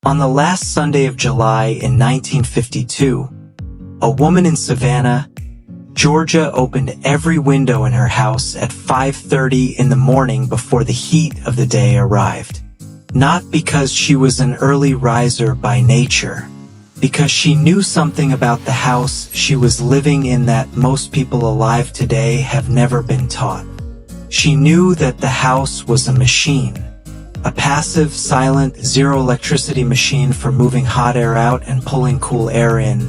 On the last Sunday of July in 1952, a woman in Savannah, Georgia opened every window in her house at 5:30 in the morning before the heat of the day arrived. Not because she was an early riser by nature, because she knew something about the house she was living in that most people alive today have never been taught. She knew that the house was a machine, a passive, silent, zero-electricity machine for moving hot air out and pulling cool air in,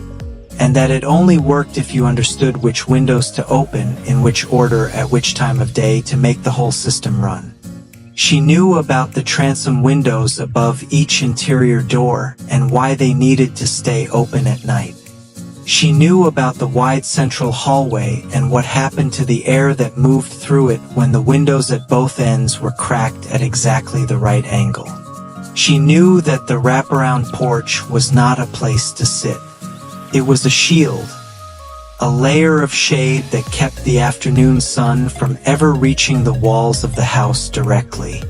and that it only worked if you understood which windows to open, in which order, at which time of day to make the whole system run. She knew about the transom windows above each interior door and why they needed to stay open at night. She knew about the wide central hallway and what happened to the air that moved through it when the windows at both ends were cracked at exactly the right angle. She knew that the wraparound porch was not a place to sit. It was a shield, a layer of shade that kept the afternoon sun from ever reaching the walls of the house directly.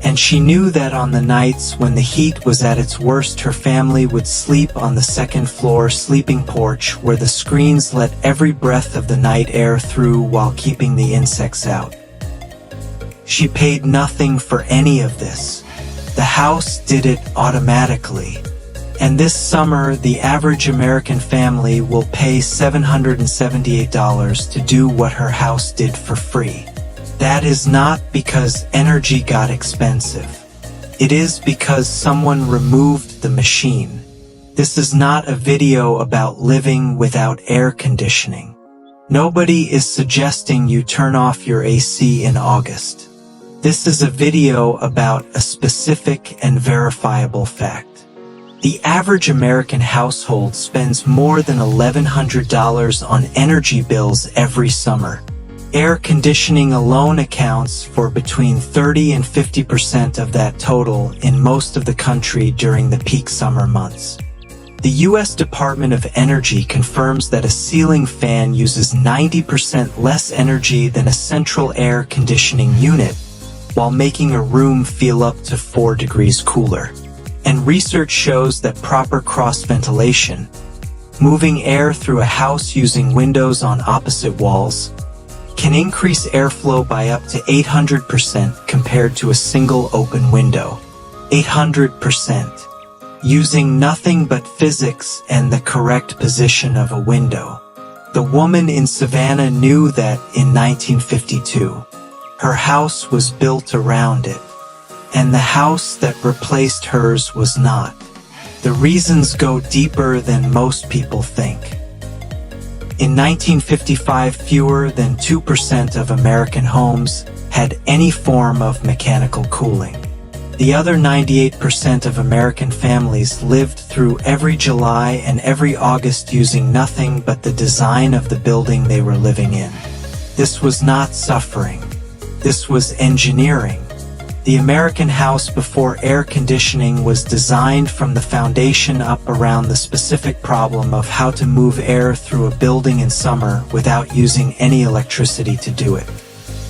And she knew that on the nights when the heat was at its worst, her family would sleep on the second-floor sleeping porch where the screens let every breath of the night air through while keeping the insects out. She paid nothing for any of this. The house did it automatically. And this summer, the average American family will pay $778 to do what her house did for free. That is not because energy got expensive. It is because someone removed the machine. This is not a video about living without air conditioning. Nobody is suggesting you turn off your AC in August. This is a video about a specific and verifiable fact. The average American household spends more than $1,100 on energy bills every summer. Air conditioning alone accounts for between 30 and 50% of that total in most of the country during the peak summer months. The U.S. Department of Energy confirms that a ceiling fan uses 90% less energy than a central air conditioning unit, while making a room feel up to 4 degrees cooler. And research shows that proper cross-ventilation, moving air through a house using windows on opposite walls, can increase airflow by up to 800% compared to a single open window. 800%. Using nothing but physics and the correct position of a window. The woman in Savannah knew that in 1952, her house was built around it. And the house that replaced hers was not. The reasons go deeper than most people think. In 1955, fewer than 2% of American homes had any form of mechanical cooling. The other 98% of American families lived through every July and every August using nothing but the design of the building they were living in. This was not suffering. This was engineering. The American house before air conditioning was designed from the foundation up around the specific problem of how to move air through a building in summer without using any electricity to do it.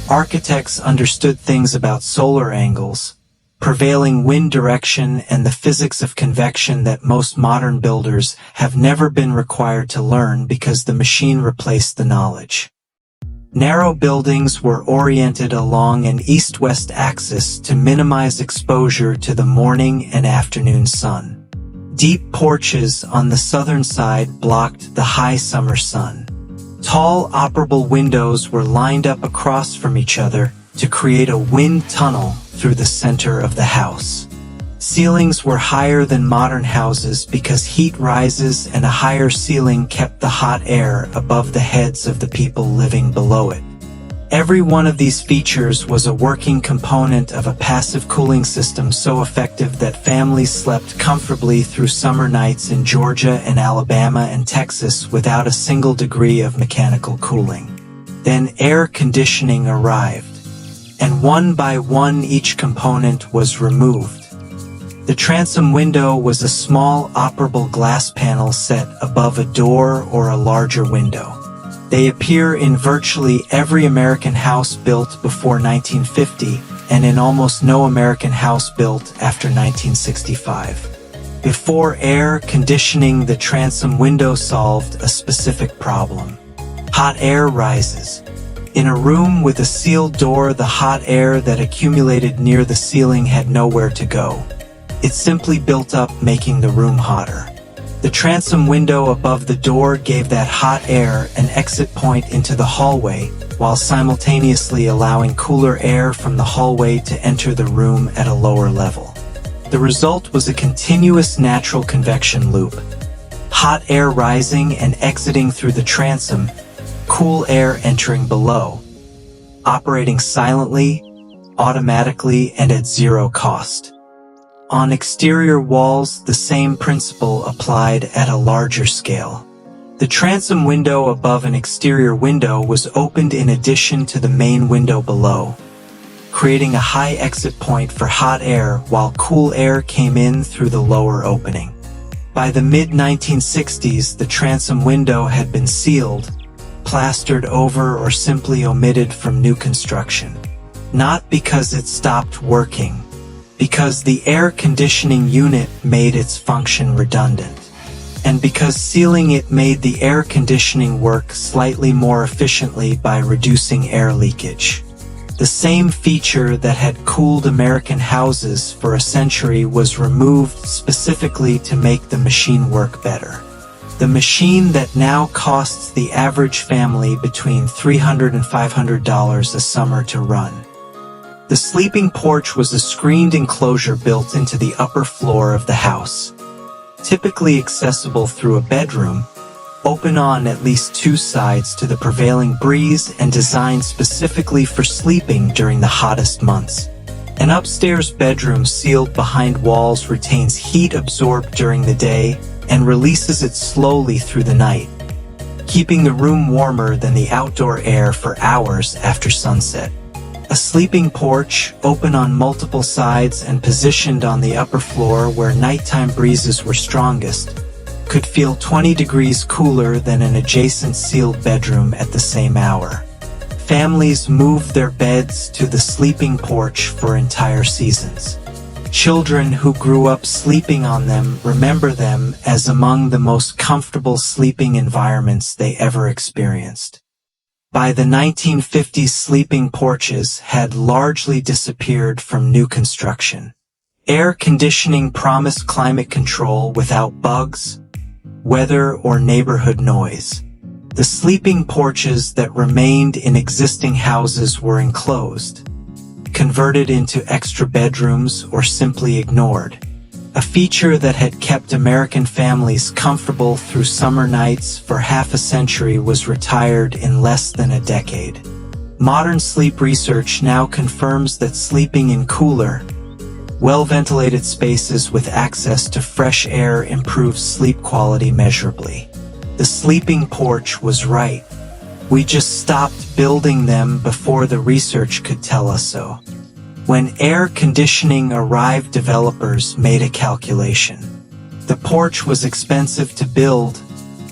Architects understood things about solar angles, prevailing wind direction, and the physics of convection that most modern builders have never been required to learn because the machine replaced the knowledge. Narrow buildings were oriented along an east-west axis to minimize exposure to the morning and afternoon sun. Deep porches on the southern side blocked the high summer sun. Tall, operable windows were lined up across from each other to create a wind tunnel through the center of the house. Ceilings were higher than modern houses because heat rises, and a higher ceiling kept the hot air above the heads of the people living below it. Every one of these features was a working component of a passive cooling system so effective that families slept comfortably through summer nights in Georgia and Alabama and Texas without a single degree of mechanical cooling. Then air conditioning arrived, and one by one each component was removed. The transom window was a small operable glass panel set above a door or a larger window. They appear in virtually every American house built before 1950 and in almost no American house built after 1965. Before air conditioning, the transom window solved a specific problem. Hot air rises. In a room with a sealed door, the hot air that accumulated near the ceiling had nowhere to go. It simply built up, making the room hotter. The transom window above the door gave that hot air an exit point into the hallway, while simultaneously allowing cooler air from the hallway to enter the room at a lower level. The result was a continuous natural convection loop. Hot air rising and exiting through the transom, cool air entering below, operating silently, automatically, and at zero cost. On exterior walls, the same principle applied at a larger scale. The transom window above an exterior window was opened in addition to the main window below, creating a high exit point for hot air while cool air came in through the lower opening. By the mid-1960s, the transom window had been sealed, plastered over, or simply omitted from new construction. Not because it stopped working, because the air conditioning unit made its function redundant, and because sealing it made the air conditioning work slightly more efficiently by reducing air leakage. The same feature that had cooled American houses for a century was removed specifically to make the machine work better. The machine that now costs the average family between $300 and $500 a summer to run. The sleeping porch was a screened enclosure built into the upper floor of the house, typically accessible through a bedroom, open on at least two sides to the prevailing breeze, and designed specifically for sleeping during the hottest months. An upstairs bedroom sealed behind walls retains heat absorbed during the day and releases it slowly through the night, keeping the room warmer than the outdoor air for hours after sunset. A sleeping porch, open on multiple sides and positioned on the upper floor where nighttime breezes were strongest, could feel 20 degrees cooler than an adjacent sealed bedroom at the same hour. Families moved their beds to the sleeping porch for entire seasons. Children who grew up sleeping on them remember them as among the most comfortable sleeping environments they ever experienced. By the 1950s, sleeping porches had largely disappeared from new construction. Air conditioning promised climate control without bugs, weather, or neighborhood noise. The sleeping porches that remained in existing houses were enclosed, converted into extra bedrooms, or simply ignored. A feature that had kept American families comfortable through summer nights for half a century was retired in less than a decade. Modern sleep research now confirms that sleeping in cooler, well-ventilated spaces with access to fresh air improves sleep quality measurably. The sleeping porch was right. We just stopped building them before the research could tell us so. When air conditioning arrived, developers made a calculation. The porch was expensive to build,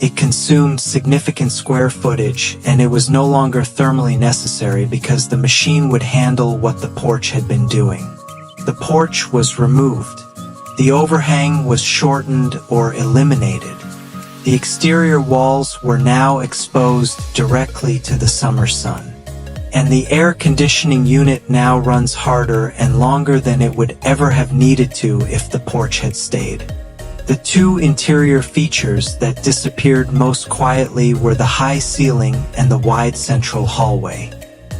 it consumed significant square footage, and it was no longer thermally necessary because the machine would handle what the porch had been doing. The porch was removed. The overhang was shortened or eliminated. The exterior walls were now exposed directly to the summer sun. And the air conditioning unit now runs harder and longer than it would ever have needed to if the porch had stayed. The two interior features that disappeared most quietly were the high ceiling and the wide central hallway.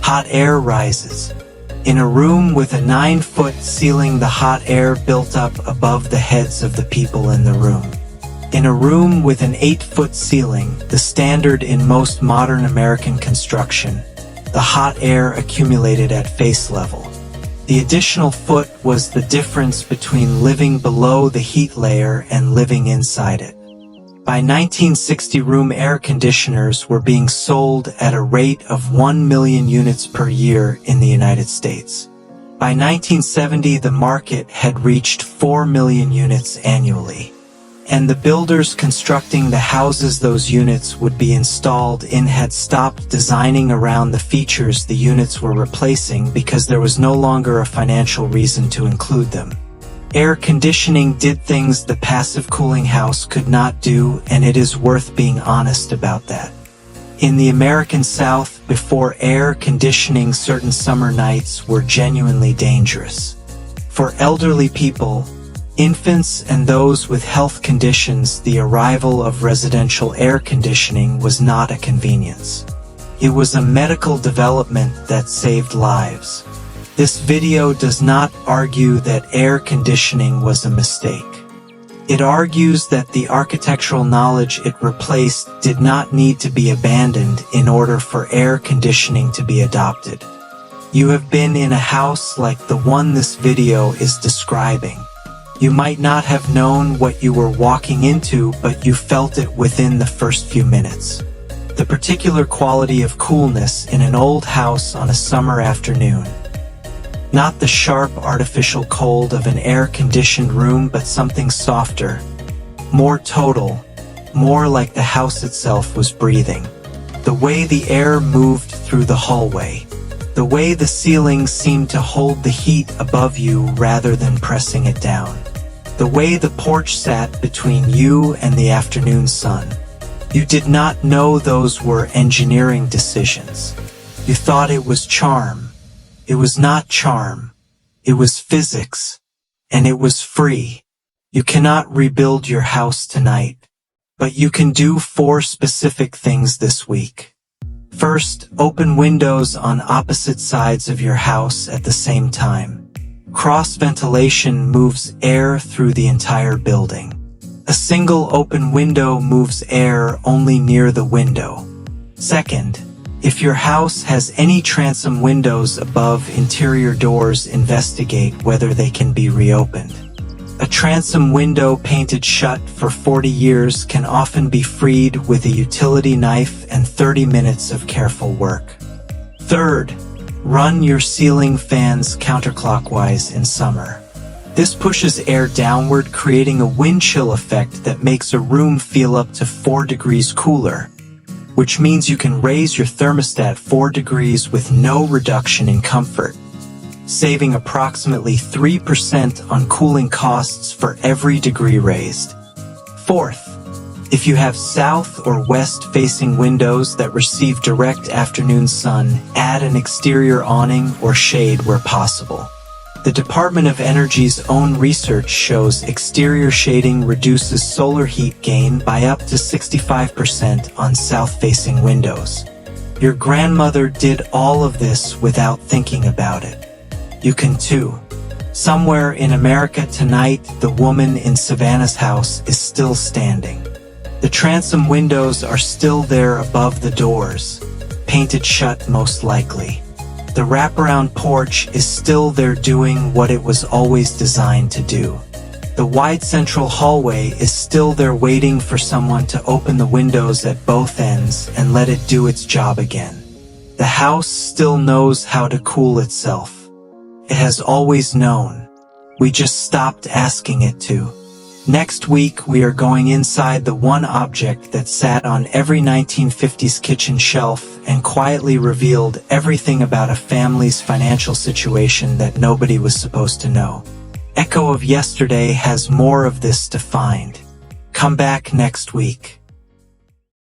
Hot air rises. In a room with a 9-foot ceiling, the hot air built up above the heads of the people in the room. In a room with an 8-foot ceiling, the standard in most modern American construction, the hot air accumulated at face level. The additional foot was the difference between living below the heat layer and living inside it. By 1960, room air conditioners were being sold at a rate of 1 million units per year in the United States. By 1970, the market had reached 4 million units annually. And the builders constructing the houses those units would be installed in had stopped designing around the features the units were replacing because there was no longer a financial reason to include them. Air conditioning did things the passive cooling house could not do, and it is worth being honest about that. In the American South, before air conditioning, certain summer nights were genuinely dangerous. For elderly people, infants, and those with health conditions, the arrival of residential air conditioning was not a convenience. It was a medical development that saved lives. This video does not argue that air conditioning was a mistake. It argues that the architectural knowledge it replaced did not need to be abandoned in order for air conditioning to be adopted. You have been in a house like the one this video is describing. You might not have known what you were walking into, but you felt it within the first few minutes. The particular quality of coolness in an old house on a summer afternoon. Not the sharp artificial cold of an air-conditioned room, but something softer, more total, more like the house itself was breathing. The way the air moved through the hallway. The way the ceiling seemed to hold the heat above you rather than pressing it down. The way the porch sat between you and the afternoon sun. You did not know those were engineering decisions. You thought it was charm. It was not charm. It was physics. And it was free. You cannot rebuild your house tonight, but you can do 4 specific things this week. First, open windows on opposite sides of your house at the same time. Cross ventilation moves air through the entire building. A single open window moves air only near the window. Second, if your house has any transom windows above interior doors, investigate whether they can be reopened. A transom window painted shut for 40 years can often be freed with a utility knife and 30 minutes of careful work. Third, run your ceiling fans counterclockwise in summer. This pushes air downward, creating a wind chill effect that makes a room feel up to 4 degrees cooler, which means you can raise your thermostat 4 degrees with no reduction in comfort, saving approximately 3% on cooling costs for every degree raised. Fourth, if you have south or west-facing windows that receive direct afternoon sun, add an exterior awning or shade where possible. The Department of Energy's own research shows exterior shading reduces solar heat gain by up to 65% on south-facing windows. Your grandmother did all of this without thinking about it. You can too. Somewhere in America tonight, the woman in Savannah's house is still standing. The transom windows are still there above the doors, painted shut most likely. The wraparound porch is still there doing what it was always designed to do. The wide central hallway is still there waiting for someone to open the windows at both ends and let it do its job again. The house still knows how to cool itself. It has always known. We just stopped asking it to. Next week, we are going inside the one object that sat on every 1950s kitchen shelf and quietly revealed everything about a family's financial situation that nobody was supposed to know. Echo of Yesterday has more of this to find. Come back next week.